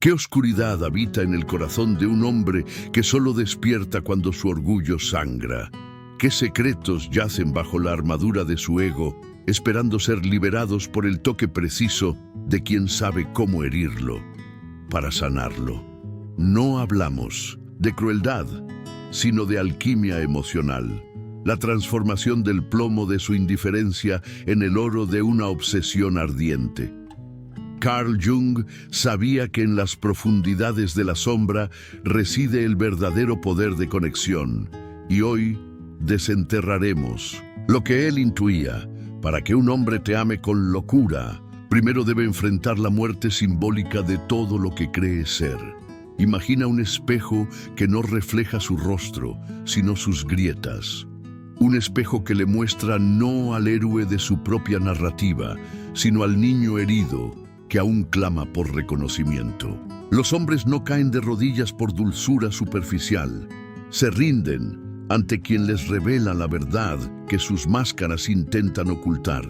¿Qué oscuridad habita en el corazón de un hombre que solo despierta cuando su orgullo sangra? ¿Qué secretos yacen bajo la armadura de su ego, esperando ser liberados por el toque preciso de quien sabe cómo herirlo para sanarlo? No hablamos de crueldad, sino de alquimia emocional, la transformación del plomo de su indiferencia en el oro de una obsesión ardiente. Carl Jung sabía que en las profundidades de la sombra reside el verdadero poder de conexión, y hoy desenterraremos lo que él intuía. Para que un hombre te ame con locura, primero debe enfrentar la muerte simbólica de todo lo que cree ser. Imagina un espejo que no refleja su rostro, sino sus grietas. Un espejo que le muestra no al héroe de su propia narrativa, sino al niño herido que aún clama por reconocimiento. Los hombres no caen de rodillas por dulzura superficial. Se rinden ante quien les revela la verdad que sus máscaras intentan ocultar.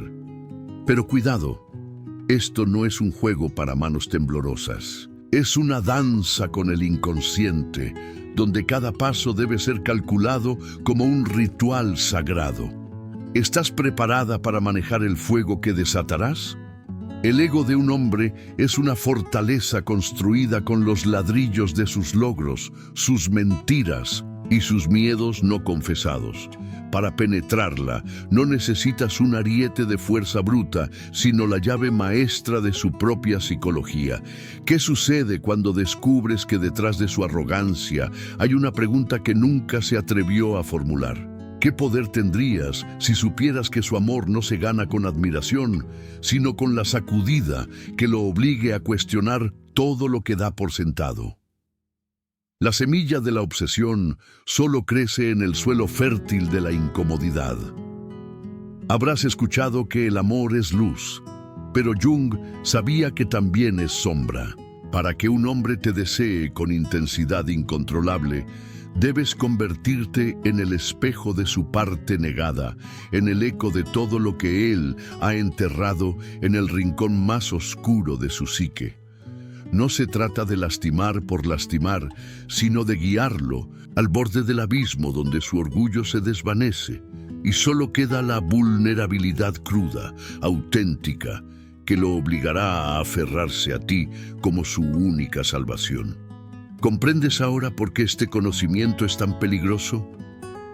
Pero cuidado, esto no es un juego para manos temblorosas. Es una danza con el inconsciente, donde cada paso debe ser calculado como un ritual sagrado. ¿Estás preparada para manejar el fuego que desatarás? El ego de un hombre es una fortaleza construida con los ladrillos de sus logros, sus mentiras y sus miedos no confesados. Para penetrarla, no necesitas un ariete de fuerza bruta, sino la llave maestra de su propia psicología. ¿Qué sucede cuando descubres que detrás de su arrogancia hay una pregunta que nunca se atrevió a formular? ¿Qué poder tendrías si supieras que su amor no se gana con admiración, sino con la sacudida que lo obligue a cuestionar todo lo que da por sentado? La semilla de la obsesión solo crece en el suelo fértil de la incomodidad. Habrás escuchado que el amor es luz, pero Jung sabía que también es sombra. Para que un hombre te desee con intensidad incontrolable, debes convertirte en el espejo de su parte negada, en el eco de todo lo que él ha enterrado en el rincón más oscuro de su psique. No se trata de lastimar por lastimar, sino de guiarlo al borde del abismo donde su orgullo se desvanece y solo queda la vulnerabilidad cruda, auténtica, que lo obligará a aferrarse a ti como su única salvación. ¿Comprendes ahora por qué este conocimiento es tan peligroso?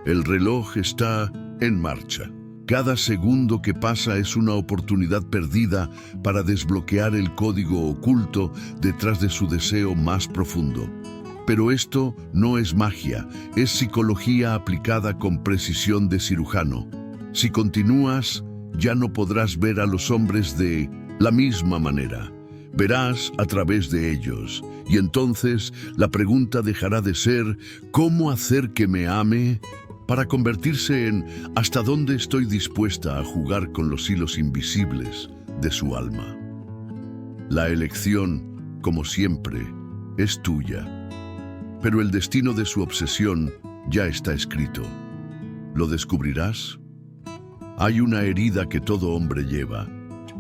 El reloj está en marcha. Cada segundo que pasa es una oportunidad perdida para desbloquear el código oculto detrás de su deseo más profundo. Pero esto no es magia, es psicología aplicada con precisión de cirujano. Si continúas, ya no podrás ver a los hombres de la misma manera. Verás a través de ellos, y entonces la pregunta dejará de ser ¿cómo hacer que me ame?, para convertirse en ¿hasta dónde estoy dispuesta a jugar con los hilos invisibles de su alma? La elección, como siempre, es tuya, pero el destino de su obsesión ya está escrito. ¿Lo descubrirás? Hay una herida que todo hombre lleva,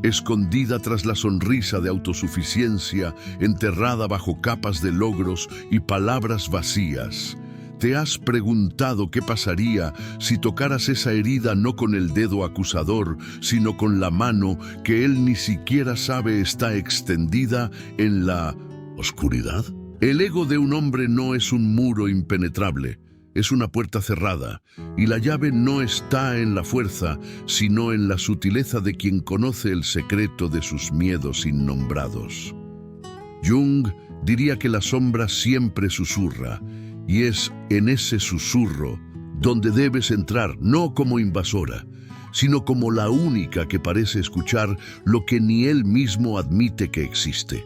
escondida tras la sonrisa de autosuficiencia, enterrada bajo capas de logros y palabras vacías. ¿Te has preguntado qué pasaría si tocaras esa herida no con el dedo acusador, sino con la mano que él ni siquiera sabe está extendida en la oscuridad? El ego de un hombre no es un muro impenetrable, es una puerta cerrada, y la llave no está en la fuerza, sino en la sutileza de quien conoce el secreto de sus miedos innombrados. Jung diría que la sombra siempre susurra, y es en ese susurro donde debes entrar, no como invasora, sino como la única que parece escuchar lo que ni él mismo admite que existe.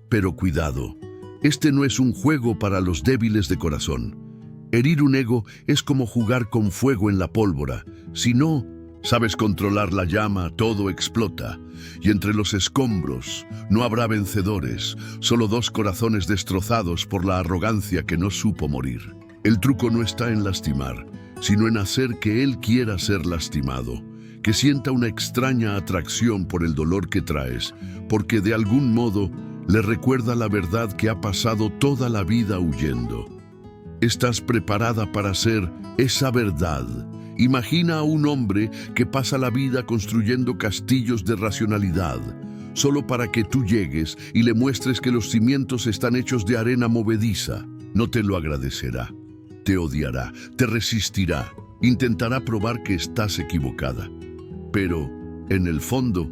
Pero cuidado, este no es un juego para los débiles de corazón. Herir un ego es como jugar con fuego en la pólvora. Si no sabes controlar la llama, todo explota. Y entre los escombros no habrá vencedores, solo dos corazones destrozados por la arrogancia que no supo morir. El truco no está en lastimar, sino en hacer que él quiera ser lastimado, que sienta una extraña atracción por el dolor que traes, porque de algún modo Le recuerda la verdad que ha pasado toda la vida huyendo. ¿Estás preparada para ser esa verdad? Imagina a un hombre que pasa la vida construyendo castillos de racionalidad, solo para que tú llegues y le muestres que los cimientos están hechos de arena movediza. No te lo agradecerá, te odiará, te resistirá, intentará probar que estás equivocada. Pero, en el fondo,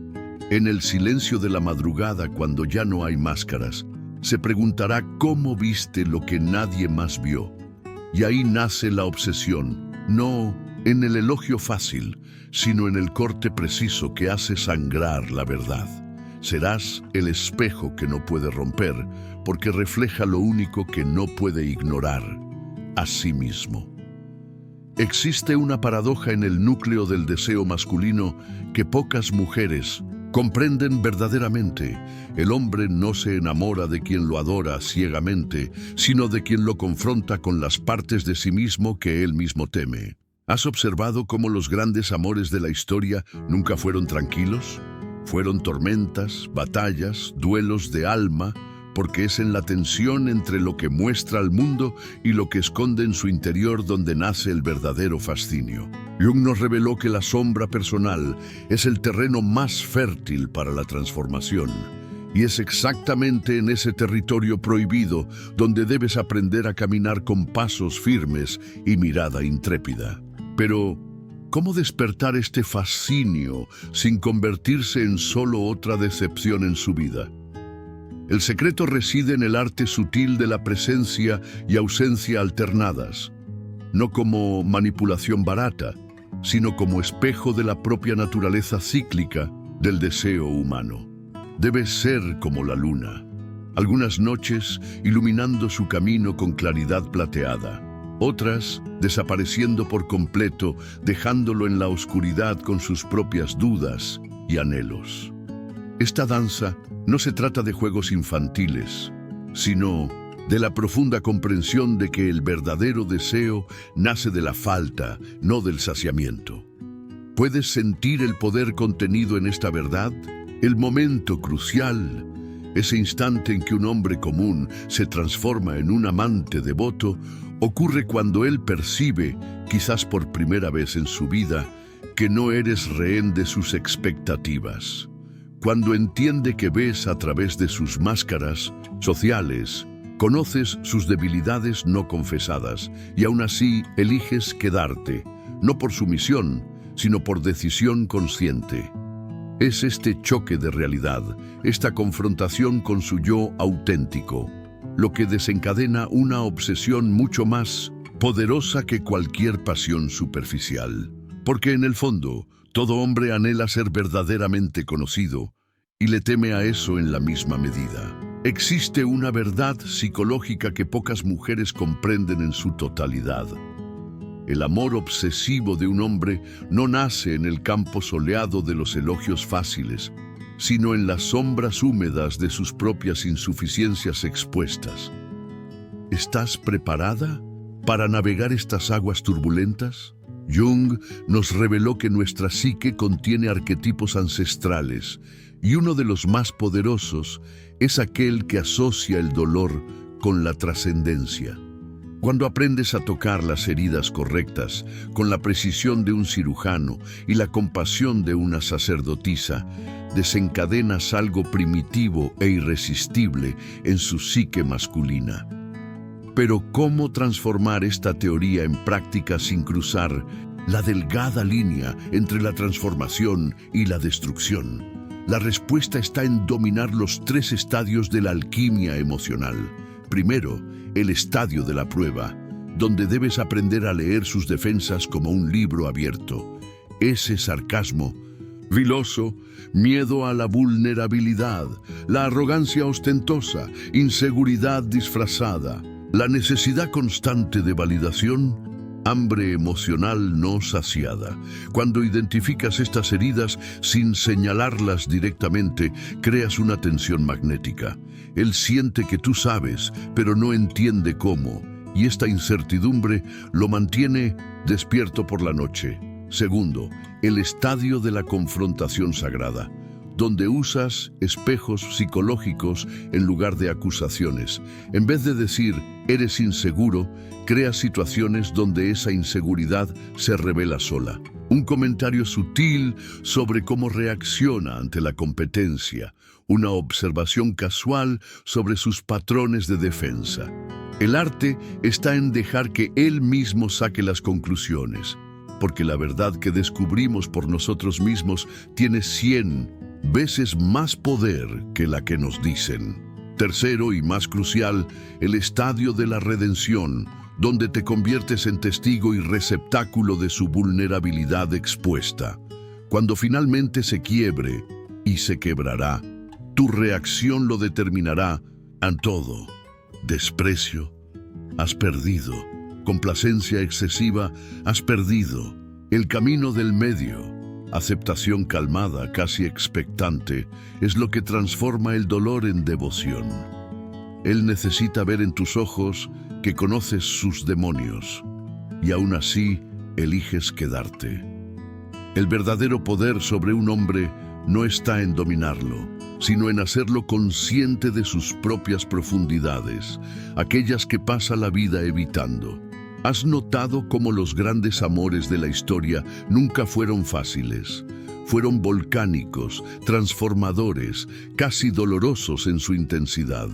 en el silencio de la madrugada, cuando ya no hay máscaras, se preguntará cómo viste lo que nadie más vio. Y ahí nace la obsesión, no en el elogio fácil, sino en el corte preciso que hace sangrar la verdad. Serás el espejo que no puede romper, porque refleja lo único que no puede ignorar, a sí mismo. Existe una paradoja en el núcleo del deseo masculino que pocas mujeres comprenden verdaderamente. El hombre no se enamora de quien lo adora ciegamente, sino de quien lo confronta con las partes de sí mismo que él mismo teme. ¿Has observado cómo los grandes amores de la historia nunca fueron tranquilos? Fueron tormentas, batallas, duelos de alma, porque es en la tensión entre lo que muestra al mundo y lo que esconde en su interior donde nace el verdadero fascinio. Jung nos reveló que la sombra personal es el terreno más fértil para la transformación, y es exactamente en ese territorio prohibido donde debes aprender a caminar con pasos firmes y mirada intrépida. Pero, ¿cómo despertar este fascinio sin convertirse en solo otra decepción en su vida? El secreto reside en el arte sutil de la presencia y ausencia alternadas, no como manipulación barata, sino como espejo de la propia naturaleza cíclica del deseo humano. Debes ser como la luna, algunas noches iluminando su camino con claridad plateada, otras desapareciendo por completo, dejándolo en la oscuridad con sus propias dudas y anhelos. Esta danza no se trata de juegos infantiles, sino de la profunda comprensión de que el verdadero deseo nace de la falta, no del saciamiento. ¿Puedes sentir el poder contenido en esta verdad? El momento crucial, ese instante en que un hombre común se transforma en un amante devoto, ocurre cuando él percibe, quizás por primera vez en su vida, que no eres rehén de sus expectativas. Cuando entiende que ves a través de sus máscaras sociales, conoces sus debilidades no confesadas y aún así eliges quedarte, no por sumisión, sino por decisión consciente. Es este choque de realidad, esta confrontación con su yo auténtico, lo que desencadena una obsesión mucho más poderosa que cualquier pasión superficial. Porque en el fondo, todo hombre anhela ser verdaderamente conocido y le teme a eso en la misma medida. Existe una verdad psicológica que pocas mujeres comprenden en su totalidad. El amor obsesivo de un hombre no nace en el campo soleado de los elogios fáciles, sino en las sombras húmedas de sus propias insuficiencias expuestas. ¿Estás preparada para navegar estas aguas turbulentas? Jung nos reveló que nuestra psique contiene arquetipos ancestrales, y uno de los más poderosos es aquel que asocia el dolor con la trascendencia. Cuando aprendes a tocar las heridas correctas, con la precisión de un cirujano y la compasión de una sacerdotisa, desencadenas algo primitivo e irresistible en su psique masculina. Pero ¿cómo transformar esta teoría en práctica sin cruzar la delgada línea entre la transformación y la destrucción? La respuesta está en dominar los 3 estadios de la alquimia emocional. Primero, el estadio de la prueba, donde debes aprender a leer sus defensas como un libro abierto. Ese sarcasmo viloso, miedo a la vulnerabilidad, la arrogancia ostentosa, inseguridad disfrazada, la necesidad constante de validación, hambre emocional no saciada. Cuando identificas estas heridas sin señalarlas directamente, creas una tensión magnética. Él siente que tú sabes, pero no entiende cómo, y esta incertidumbre lo mantiene despierto por la noche. Segundo, el estadio de la confrontación sagrada, donde usas espejos psicológicos en lugar de acusaciones. En vez de decir, eres inseguro, creas situaciones donde esa inseguridad se revela sola. Un comentario sutil sobre cómo reacciona ante la competencia. Una observación casual sobre sus patrones de defensa. El arte está en dejar que él mismo saque las conclusiones, porque la verdad que descubrimos por nosotros mismos tiene 100 veces más poder que la que nos dicen. Tercero y más crucial, el estadio de la redención, donde te conviertes en testigo y receptáculo de su vulnerabilidad expuesta. Cuando finalmente se quiebre, y se quebrará, tu reacción lo determinará en todo. Desprecio, has perdido. Complacencia excesiva, has perdido. El camino del medio, aceptación calmada, casi expectante, es lo que transforma el dolor en devoción. Él necesita ver en tus ojos que conoces sus demonios, y aún así eliges quedarte. El verdadero poder sobre un hombre no está en dominarlo, sino en hacerlo consciente de sus propias profundidades, aquellas que pasa la vida evitando. ¿Has notado cómo los grandes amores de la historia nunca fueron fáciles? Fueron volcánicos, transformadores, casi dolorosos en su intensidad.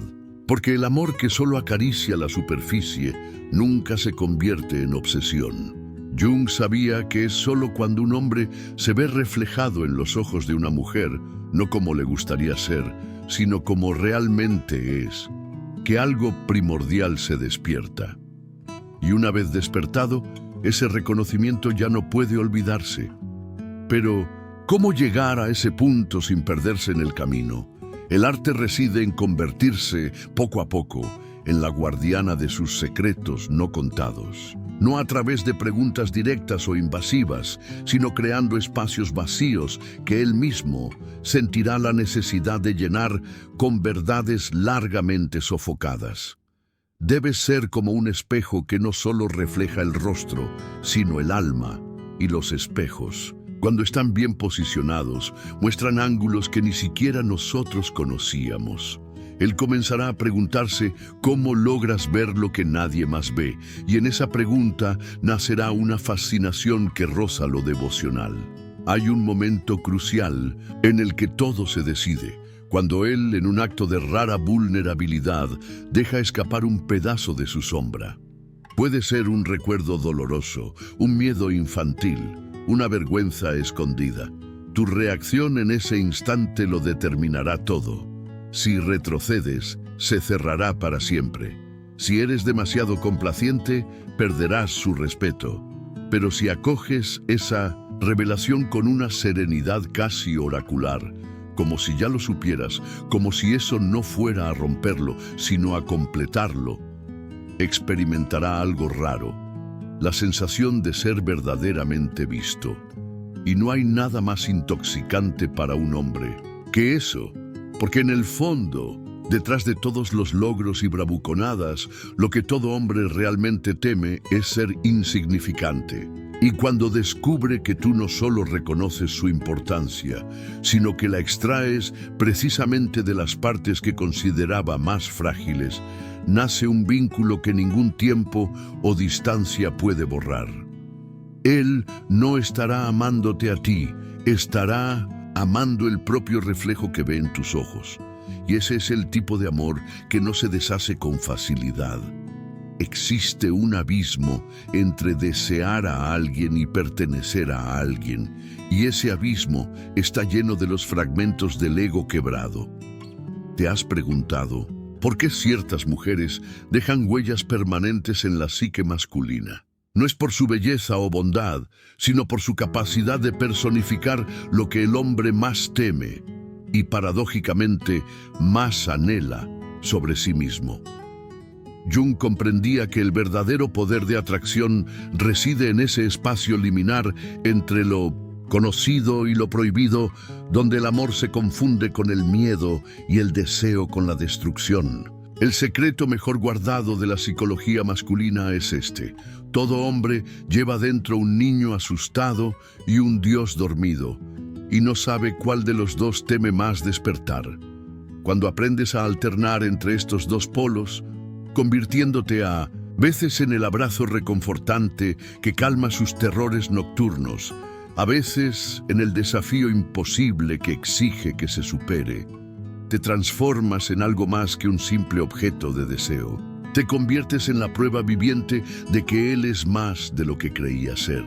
Porque el amor que solo acaricia la superficie nunca se convierte en obsesión. Jung sabía que es solo cuando un hombre se ve reflejado en los ojos de una mujer, no como le gustaría ser, sino como realmente es, que algo primordial se despierta. Y una vez despertado, ese reconocimiento ya no puede olvidarse. Pero, ¿cómo llegar a ese punto sin perderse en el camino? El arte reside en convertirse, poco a poco, en la guardiana de sus secretos no contados. No a través de preguntas directas o invasivas, sino creando espacios vacíos que él mismo sentirá la necesidad de llenar con verdades largamente sofocadas. Debes ser como un espejo que no solo refleja el rostro, sino el alma, y los espejos, cuando están bien posicionados, muestran ángulos que ni siquiera nosotros conocíamos. Él comenzará a preguntarse cómo logras ver lo que nadie más ve, y en esa pregunta nacerá una fascinación que roza lo devocional. Hay un momento crucial en el que todo se decide, cuando él, en un acto de rara vulnerabilidad, deja escapar un pedazo de su sombra. Puede ser un recuerdo doloroso, un miedo infantil, una vergüenza escondida. Tu reacción en ese instante lo determinará todo. Si retrocedes, se cerrará para siempre. Si eres demasiado complaciente, perderás su respeto. Pero si acoges esa revelación con una serenidad casi oracular, como si ya lo supieras, como si eso no fuera a romperlo, sino a completarlo, experimentará algo raro, la sensación de ser verdaderamente visto. Y no hay nada más intoxicante para un hombre que eso, porque en el fondo, detrás de todos los logros y bravuconadas, lo que todo hombre realmente teme es ser insignificante. Y cuando descubre que tú no solo reconoces su importancia, sino que la extraes precisamente de las partes que consideraba más frágiles, nace un vínculo que ningún tiempo o distancia puede borrar. Él no estará amándote a ti, estará amando el propio reflejo que ve en tus ojos. Y ese es el tipo de amor que no se deshace con facilidad. Existe un abismo entre desear a alguien y pertenecer a alguien, y ese abismo está lleno de los fragmentos del ego quebrado. ¿Te has preguntado por qué ciertas mujeres dejan huellas permanentes en la psique masculina? No es por su belleza o bondad, sino por su capacidad de personificar lo que el hombre más teme y, paradójicamente, más anhela sobre sí mismo. Jung comprendía que el verdadero poder de atracción reside en ese espacio liminar entre lo conocido y lo prohibido, donde el amor se confunde con el miedo y el deseo con la destrucción. El secreto mejor guardado de la psicología masculina es este: todo hombre lleva dentro un niño asustado y un Dios dormido, y no sabe cuál de los dos teme más despertar. Cuando aprendes a alternar entre estos dos polos, convirtiéndote a veces en el abrazo reconfortante que calma sus terrores nocturnos, a veces en el desafío imposible que exige que se supere, te transformas en algo más que un simple objeto de deseo. Te conviertes en la prueba viviente de que él es más de lo que creía ser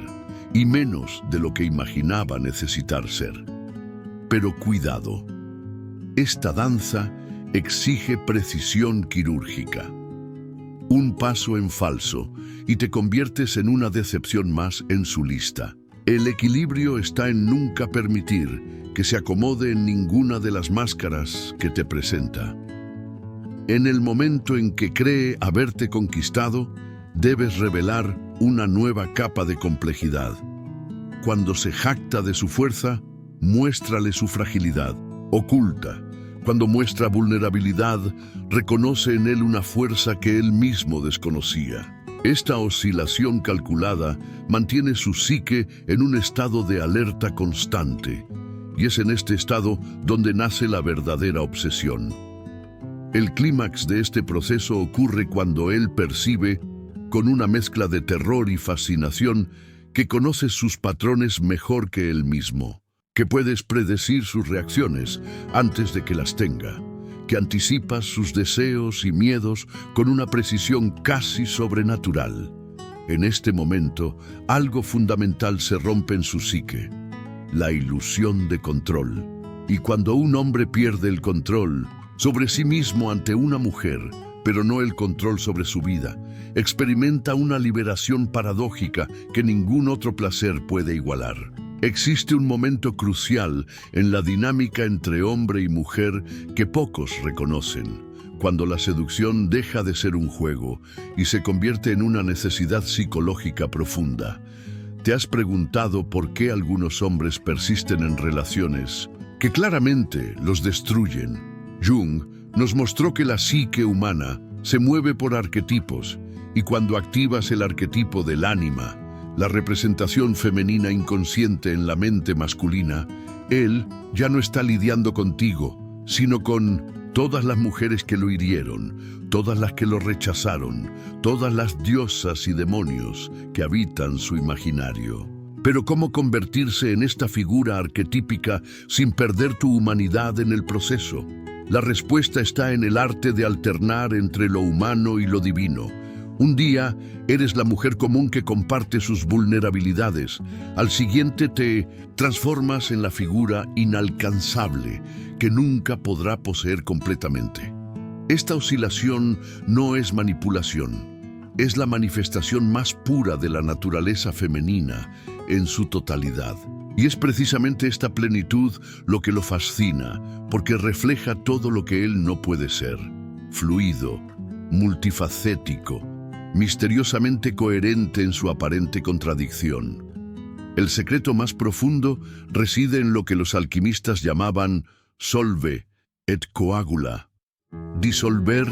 y menos de lo que imaginaba necesitar ser. Pero cuidado, esta danza exige precisión quirúrgica. Un paso en falso y te conviertes en una decepción más en su lista. El equilibrio está en nunca permitir que se acomode en ninguna de las máscaras que te presenta. En el momento en que cree haberte conquistado, debes revelar una nueva capa de complejidad. Cuando se jacta de su fuerza, muéstrale su fragilidad, oculta. Cuando muestra vulnerabilidad, reconoce en él una fuerza que él mismo desconocía. Esta oscilación calculada mantiene su psique en un estado de alerta constante, y es en este estado donde nace la verdadera obsesión. El clímax de este proceso ocurre cuando él percibe, con una mezcla de terror y fascinación, que conoces sus patrones mejor que él mismo, que puedes predecir sus reacciones antes de que las tenga, que anticipas sus deseos y miedos con una precisión casi sobrenatural. En este momento, algo fundamental se rompe en su psique: la ilusión de control. Y cuando un hombre pierde el control sobre sí mismo ante una mujer, pero no el control sobre su vida, experimenta una liberación paradójica que ningún otro placer puede igualar. Existe un momento crucial en la dinámica entre hombre y mujer que pocos reconocen, cuando la seducción deja de ser un juego y se convierte en una necesidad psicológica profunda. ¿Te has preguntado por qué algunos hombres persisten en relaciones que claramente los destruyen? Jung nos mostró que la psique humana se mueve por arquetipos, y cuando activas el arquetipo del ánima, la representación femenina inconsciente en la mente masculina, él ya no está lidiando contigo, sino con todas las mujeres que lo hirieron, todas las que lo rechazaron, todas las diosas y demonios que habitan su imaginario. Pero ¿cómo convertirse en esta figura arquetípica sin perder tu humanidad en el proceso? La respuesta está en el arte de alternar entre lo humano y lo divino. Un día eres la mujer común que comparte sus vulnerabilidades. Al siguiente te transformas en la figura inalcanzable que nunca podrá poseer completamente. Esta oscilación no es manipulación, es la manifestación más pura de la naturaleza femenina en su totalidad. Y es precisamente esta plenitud lo que lo fascina, porque refleja todo lo que él no puede ser: fluido, multifacético, misteriosamente coherente en su aparente contradicción. El secreto más profundo reside en lo que los alquimistas llamaban solve et coagula, disolver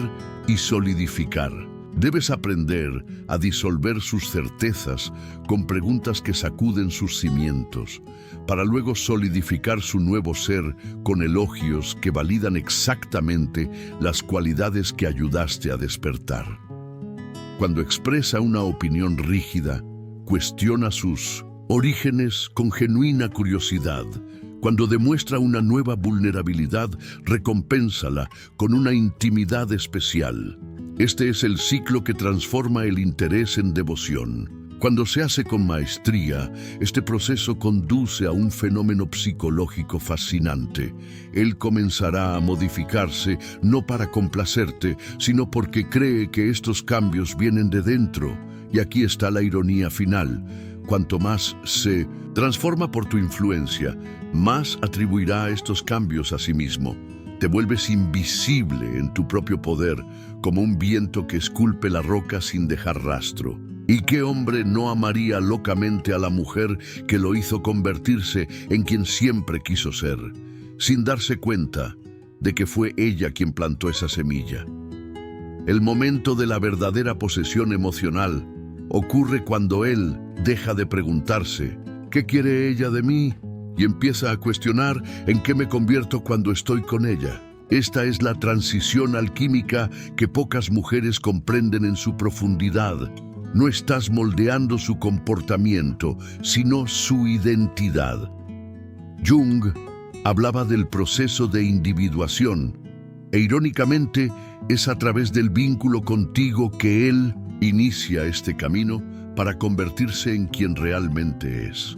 y solidificar. Debes aprender a disolver sus certezas con preguntas que sacuden sus cimientos, para luego solidificar su nuevo ser con elogios que validan exactamente las cualidades que ayudaste a despertar. Cuando expresa una opinión rígida, cuestiona sus orígenes con genuina curiosidad. Cuando demuestra una nueva vulnerabilidad, recompénsala con una intimidad especial. Este es el ciclo que transforma el interés en devoción. Cuando se hace con maestría, este proceso conduce a un fenómeno psicológico fascinante. Él comenzará a modificarse no para complacerte, sino porque cree que estos cambios vienen de dentro. Y aquí está la ironía final: cuanto más se transforma por tu influencia, más atribuirá estos cambios a sí mismo. Te vuelves invisible en tu propio poder, como un viento que esculpe la roca sin dejar rastro. ¿Y qué hombre no amaría locamente a la mujer que lo hizo convertirse en quien siempre quiso ser, sin darse cuenta de que fue ella quien plantó esa semilla? El momento de la verdadera posesión emocional ocurre cuando él deja de preguntarse: ¿qué quiere ella de mí?, y empieza a cuestionar en qué me convierto cuando estoy con ella. Esta es la transición alquímica que pocas mujeres comprenden en su profundidad. No estás moldeando su comportamiento, sino su identidad. Jung hablaba del proceso de individuación, e irónicamente es a través del vínculo contigo que él inicia este camino para convertirse en quien realmente es.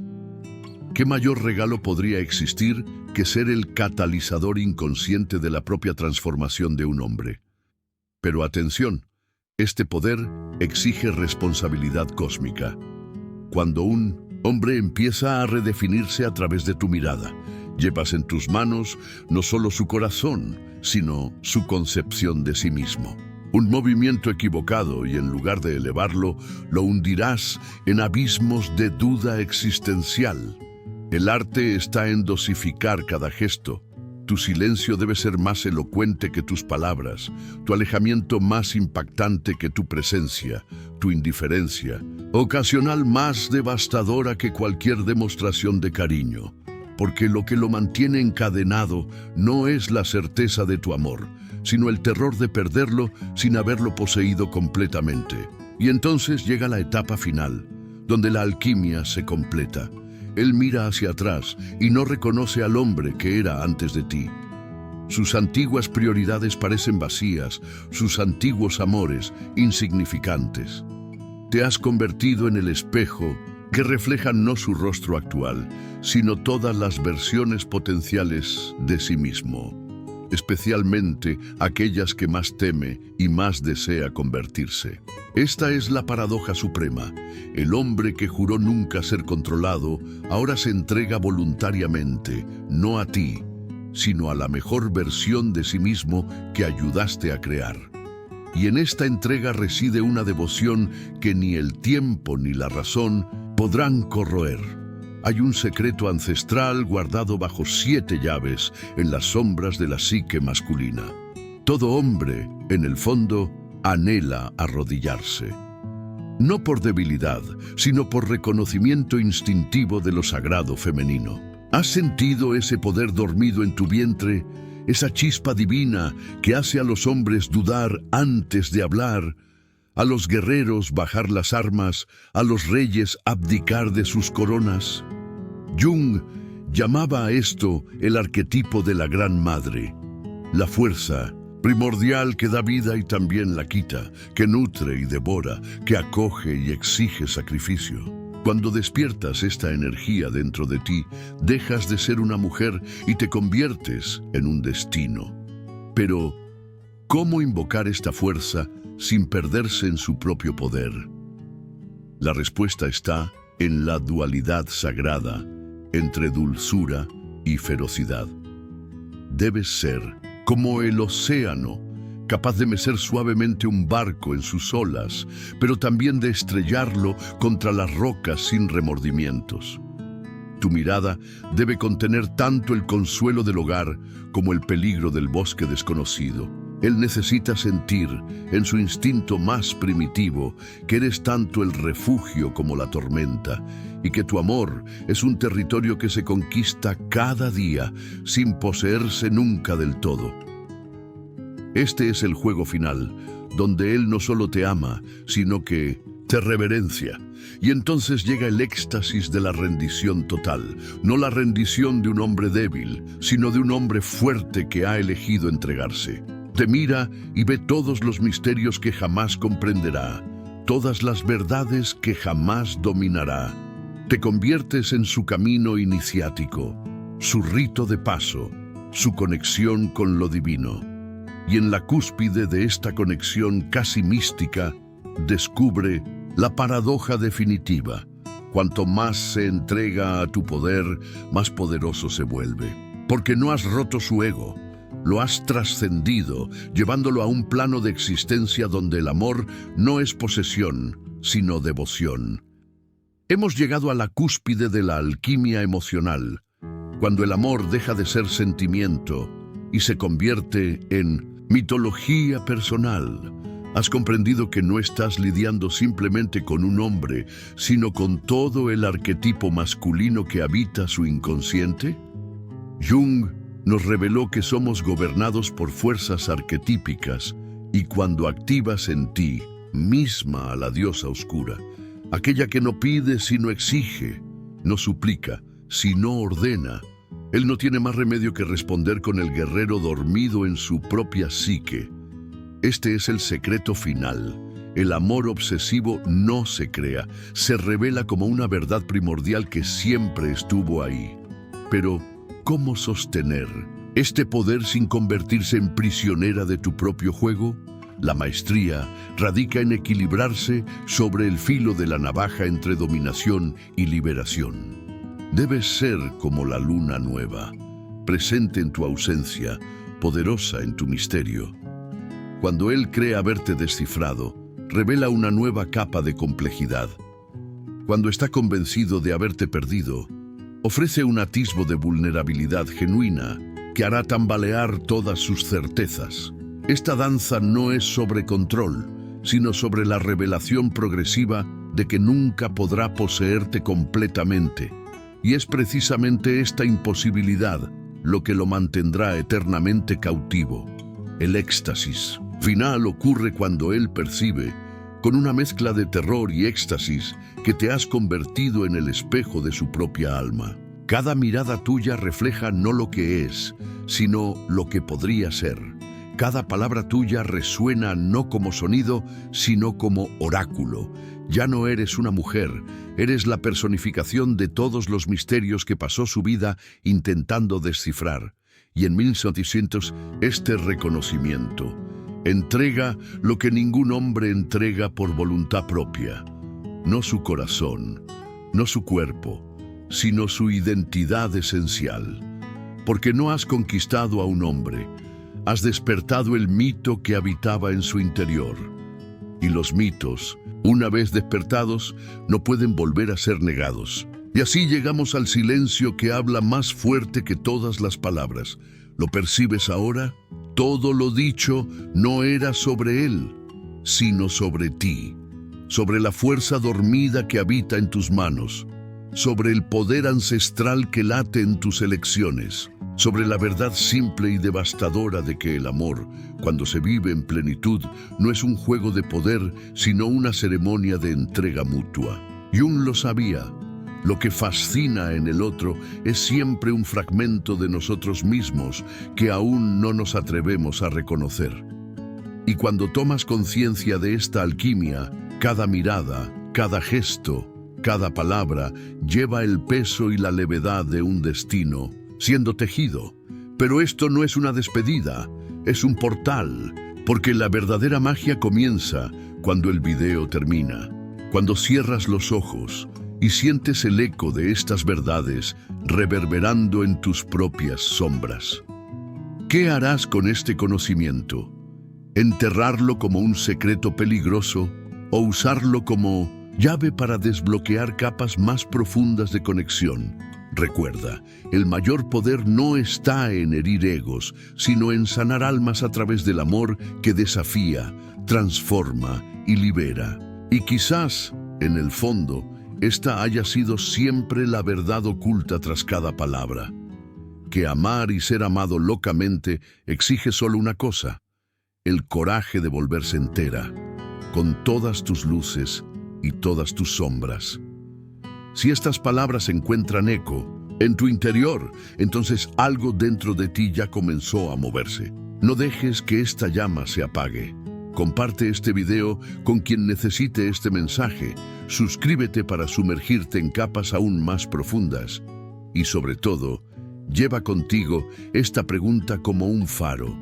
¿Qué mayor regalo podría existir que ser el catalizador inconsciente de la propia transformación de un hombre? Pero atención, este poder exige responsabilidad cósmica. Cuando un hombre empieza a redefinirse a través de tu mirada, llevas en tus manos no solo su corazón, sino su concepción de sí mismo. Un movimiento equivocado y en lugar de elevarlo, lo hundirás en abismos de duda existencial. El arte está en dosificar cada gesto. Tu silencio debe ser más elocuente que tus palabras, tu alejamiento más impactante que tu presencia, tu indiferencia ocasional más devastadora que cualquier demostración de cariño. Porque lo que lo mantiene encadenado no es la certeza de tu amor, sino el terror de perderlo sin haberlo poseído completamente. Y entonces llega la etapa final, donde la alquimia se completa. Él mira hacia atrás y no reconoce al hombre que era antes de ti. Sus antiguas prioridades parecen vacías, sus antiguos amores insignificantes. Te has convertido en el espejo que reflejan no su rostro actual, sino todas las versiones potenciales de sí mismo, especialmente aquellas que más teme y más desea convertirse. Esta es la paradoja suprema. El hombre que juró nunca ser controlado, ahora se entrega voluntariamente, no a ti, sino a la mejor versión de sí mismo que ayudaste a crear. Y en esta entrega reside una devoción que ni el tiempo ni la razón podrán corroer. Hay un secreto ancestral guardado bajo 7 llaves en las sombras de la psique masculina. Todo hombre, en el fondo, anhela arrodillarse. No por debilidad, sino por reconocimiento instintivo de lo sagrado femenino. ¿Has sentido ese poder dormido en tu vientre? Esa chispa divina que hace a los hombres dudar antes de hablar, a los guerreros bajar las armas, a los reyes abdicar de sus coronas. Jung llamaba a esto el arquetipo de la Gran Madre, la fuerza primordial que da vida y también la quita, que nutre y devora, que acoge y exige sacrificio. Cuando despiertas esta energía dentro de ti, dejas de ser una mujer y te conviertes en un destino. Pero, ¿cómo invocar esta fuerza sin perderse en su propio poder? La respuesta está en la dualidad sagrada entre dulzura y ferocidad. Debes ser como el océano, capaz de mecer suavemente un barco en sus olas, pero también de estrellarlo contra las rocas sin remordimientos. Tu mirada debe contener tanto el consuelo del hogar como el peligro del bosque desconocido. Él necesita sentir, en su instinto más primitivo, que eres tanto el refugio como la tormenta, y que tu amor es un territorio que se conquista cada día, sin poseerse nunca del todo. Este es el juego final, donde él no solo te ama, sino que te reverencia. Y entonces llega el éxtasis de la rendición total, no la rendición de un hombre débil, sino de un hombre fuerte que ha elegido entregarse. Te mira y ve todos los misterios que jamás comprenderá, todas las verdades que jamás dominará. Te conviertes en su camino iniciático, su rito de paso, su conexión con lo divino. Y en la cúspide de esta conexión casi mística, descubre la paradoja definitiva. Cuanto más se entrega a tu poder, más poderoso se vuelve. Porque no has roto su ego, lo has trascendido, llevándolo a un plano de existencia donde el amor no es posesión, sino devoción. Hemos llegado a la cúspide de la alquimia emocional, cuando el amor deja de ser sentimiento y se convierte en mitología personal, ¿Has comprendido que no estás lidiando simplemente con un hombre, sino con todo el arquetipo masculino que habita su inconsciente? Jung nos reveló que somos gobernados por fuerzas arquetípicas y cuando activas en ti misma a la diosa oscura, aquella que no pide sino exige, no suplica sino ordena, él no tiene más remedio que responder con el guerrero dormido en su propia psique. Este es el secreto final. El amor obsesivo no se crea, se revela como una verdad primordial que siempre estuvo ahí. Pero, ¿cómo sostener este poder sin convertirse en prisionera de tu propio juego? La maestría radica en equilibrarse sobre el filo de la navaja entre dominación y liberación. Debes ser como la luna nueva, presente en tu ausencia, poderosa en tu misterio. Cuando él cree haberte descifrado, revela una nueva capa de complejidad. Cuando está convencido de haberte perdido, ofrece un atisbo de vulnerabilidad genuina que hará tambalear todas sus certezas. Esta danza no es sobre control, sino sobre la revelación progresiva de que nunca podrá poseerte completamente. Y es precisamente esta imposibilidad lo que lo mantendrá eternamente cautivo. El éxtasis final ocurre cuando él percibe, con una mezcla de terror y éxtasis, que te has convertido en el espejo de su propia alma. Cada mirada tuya refleja no lo que es, sino lo que podría ser. Cada palabra tuya resuena no como sonido, sino como oráculo. Ya no eres una mujer, eres la personificación de todos los misterios que pasó su vida intentando descifrar. Y en 1700, este reconocimiento entrega lo que ningún hombre entrega por voluntad propia. No su corazón, no su cuerpo, sino su identidad esencial. Porque no has conquistado a un hombre, has despertado el mito que habitaba en su interior. Y los mitos, una vez despertados, no pueden volver a ser negados. Y así llegamos al silencio que habla más fuerte que todas las palabras. ¿Lo percibes ahora? Todo lo dicho no era sobre él, sino sobre ti, sobre la fuerza dormida que habita en tus manos, sobre el poder ancestral que late en tus elecciones, sobre la verdad simple y devastadora de que el amor, cuando se vive en plenitud, no es un juego de poder, sino una ceremonia de entrega mutua. Jung lo sabía. Lo que fascina en el otro es siempre un fragmento de nosotros mismos que aún no nos atrevemos a reconocer. Y cuando tomas conciencia de esta alquimia, cada mirada, cada gesto, cada palabra lleva el peso y la levedad de un destino, siendo tejido. Pero esto no es una despedida, es un portal, porque la verdadera magia comienza cuando el video termina, cuando cierras los ojos y sientes el eco de estas verdades reverberando en tus propias sombras. ¿Qué harás con este conocimiento? ¿Enterrarlo como un secreto peligroso o usarlo como llave para desbloquear capas más profundas de conexión? Recuerda, el mayor poder no está en herir egos, sino en sanar almas a través del amor que desafía, transforma y libera. Y quizás, en el fondo, esta haya sido siempre la verdad oculta tras cada palabra. Que amar y ser amado locamente exige solo una cosa: el coraje de volverse entera, con todas tus luces y todas tus sombras. Si estas palabras encuentran eco en tu interior, entonces algo dentro de ti ya comenzó a moverse. No dejes que esta llama se apague. Comparte este video con quien necesite este mensaje. Suscríbete para sumergirte en capas aún más profundas. Y sobre todo, lleva contigo esta pregunta como un faro.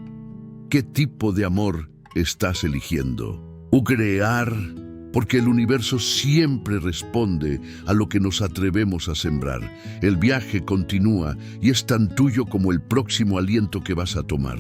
¿Qué tipo de amor estás eligiendo? Crear, porque el universo siempre responde a lo que nos atrevemos a sembrar. El viaje continúa y es tan tuyo como el próximo aliento que vas a tomar.